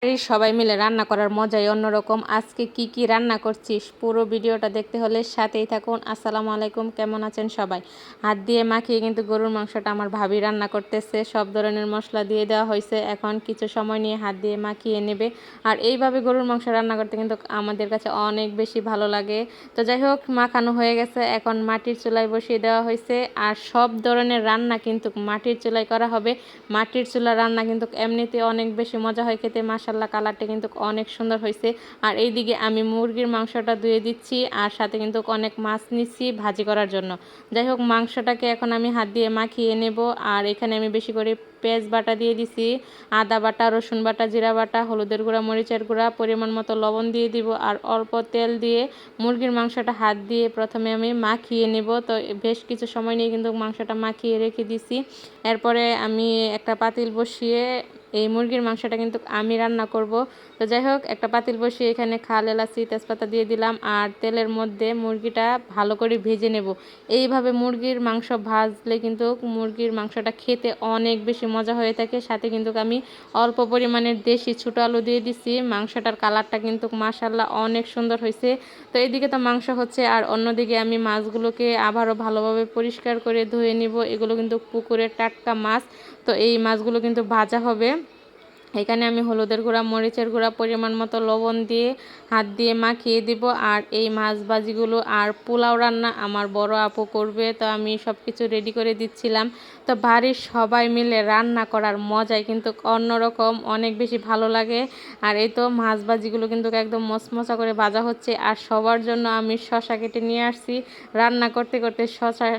এই সবাই মিলে রান্না করার মজাই অন্যরকম। আজকে কি কি রান্না করছিস পুরো ভিডিওটা দেখতে হলে সাথেই থাকুন। আসসালামু আলাইকুম, কেমন আছেন সবাই? হাত দিয়ে মাখিয়ে কিন্তু গরুর মাংসটা আমার ভাবি রান্না করতেছে। সব ধরনের মশলা দিয়ে দেওয়া হয়েছে, এখন কিছু সময় নিয়ে হাত দিয়ে মাখিয়ে নেবে। আর এইভাবে গরুর মাংস রান্না করতে কিন্তু আমাদের কাছে অনেক বেশি ভালো লাগে। তো যাই হোক, মাখানো হয়ে গেছে, এখন মাটির চুলায় বসিয়ে দেওয়া হয়েছে। আর সব ধরনের রান্না কিন্তু মাটির চুলায় করা হবে। মাটির চুলা রান্না কিন্তু এমনিতে অনেক বেশি মজা হয় খেতে। মাশাল্লাহ, কালারটা কিন্তু অনেক সুন্দর হয়েছে। আর এইদিকে আমি মুরগির মাংসটা ধুয়ে দিচ্ছি, আর সাথে কিন্তু অনেক মাছ নিচ্ছি ভাজি করার জন্য। যাই হোক, মাংসটাকে এখন আমি হাত দিয়ে মাখিয়ে নেব। আর এখানে আমি বেশি করে পেঁয়াজ বাটা দিয়ে দিছি, আদা বাটা, রসুন বাটা, জিরা বাটা, হলুদের গুঁড়া, মরিচের গুঁড়া, পরিমাণ মতো লবণ দিয়ে দিব। আর অল্প তেল দিয়ে মুরগির মাংসটা হাত দিয়ে প্রথমে আমি মাখিয়ে নেব। তো বেশ কিছু সময় নিয়ে কিন্তু মাংসটা মাখিয়ে রেখে দিছি। এরপরে আমি একটা পাতিল বসিয়ে এই মুরগির মাংসটা কিন্তু আমি রান্না করব। তো যাই হোক, একটা পাতিল বসিয়ে এখানে খাল, এলাচি, তেজপাতা দিয়ে দিলাম। আর তেলের মধ্যে মুরগিটা ভালো করে ভেজে নেব। এইভাবে মুরগির মাংস ভাজলে কিন্তু মুরগির মাংসটা খেতে অনেক বেশি মজা হয়ে থাকে। সাথে কিন্তু আমি অল্প পরিমাণের দেশি ছোটো আলু দিয়ে দিছি। মাংসটার কালারটা কিন্তু মাশাল্লাহ অনেক সুন্দর হয়েছে। তো এইদিকে তো মাংস হচ্ছে, আর অন্যদিকে আমি মাছগুলোকে আবারও ভালোভাবে পরিষ্কার করে ধুয়ে নিব। এগুলো কিন্তু পুকুরের টাটকা মাছ। তো এই মাছগুলো কিন্তু ভাজা হবে। এখানে আমি হলুদের গুঁড়া, মরিচের গুঁড়া, পরিমাণ মতো লবণ দিয়ে হাত দিয়ে মাখিয়ে দিব। আর এই মাছ ভাজিগুলো আর পোলাও রান্না আমার বড় আপু করবে, তো আমি সব কিছু রেডি করে দিচ্ছিলাম। তো বাড়ির সবাই মিলে রান্না করার মজাই কিন্তু অন্যরকম, অনেক বেশি ভালো লাগে। আর এই তো মাছ ভাজিগুলো কিন্তু একদম মচমচা করে ভাজা হচ্ছে। আর সবার জন্য আমি শসা কেটে নিয়ে আসছি। রান্না করতে করতে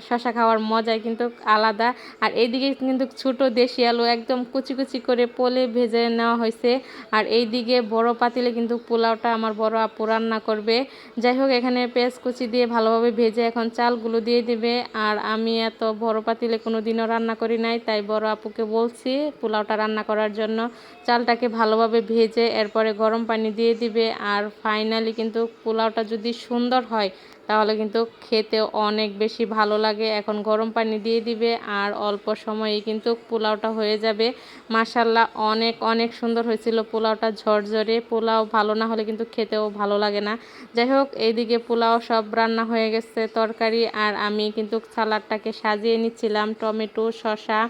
শসা খাওয়ার মজাই কিন্তু আলাদা। আর এইদিকে কিন্তু ছোটো দেশি আলু একদম কুচি কুচি করে পোলে ভেজে নেওয়া হয়েছে। আর এইদিকে বড় পাতিলে কিন্তু পোলাওটা আমার বড় আপু রান্না করবে। যাই হোক, এখানে পেঁয়াজ কুচি দিয়ে ভালোভাবে ভেজে এখন চালগুলো দিয়ে দিবে। আর আমি এত বড় পাতিলে কোনো দিনও রান্না করি নাই, তাই বড় আপুকে বলছি পোলাওটা রান্না করার জন্য। চালটাকে ভালোভাবে ভেজে এরপরে গরম পানি দিয়ে দিবে। আর ফাইনালি কিন্তু পোলাওটা যদি সুন্দর হয় তাহলে কিন্তু খেতে অনেক বেশি ভালো লাগে। এখন গরম পানি দিয়ে দিবে, আর অল্প সময়ে কিন্তু পোলাওটা হয়ে যাবে। মাশাল্লাহ, অনেক অনেক সুন্দর হয়েছিল পোলাওটা, ঝরঝরে। পোলাও ভালো না হলে কিন্তু খেতেও ভালো লাগে না। যাই হোক, এইদিকে পোলাও সব রান্না হয়ে গেছে, তরকারি। আর আমি কিন্তু সালাডটাকে সাজিয়ে নিচ্ছিলাম টমেটো, শসা,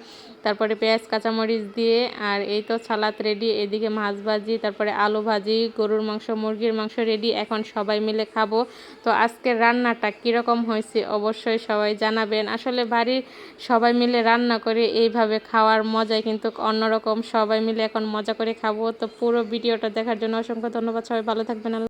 তারপরে পেঁয়াজ, কাঁচামরিচ দিয়ে। আর এই তো সালাদ রেডি। এদিকে মাছ ভাজি, তারপরে আলু ভাজি, গরুর মাংস, মুরগির মাংস রেডি। এখন সবাই মিলে খাবো। তো আজকের রান্নাটা কীরকম হয়েছে অবশ্যই সবাই জানাবেন। আসলে বাড়ির সবাই মিলে রান্না করে এইভাবে খাওয়ার মজাই কিন্তু অন্যরকম। সবাই মিলে এখন মজা করে খাবো। তো পুরো ভিডিওটা দেখার জন্য অসংখ্য ধন্যবাদ। সবাই ভালো থাকবেন।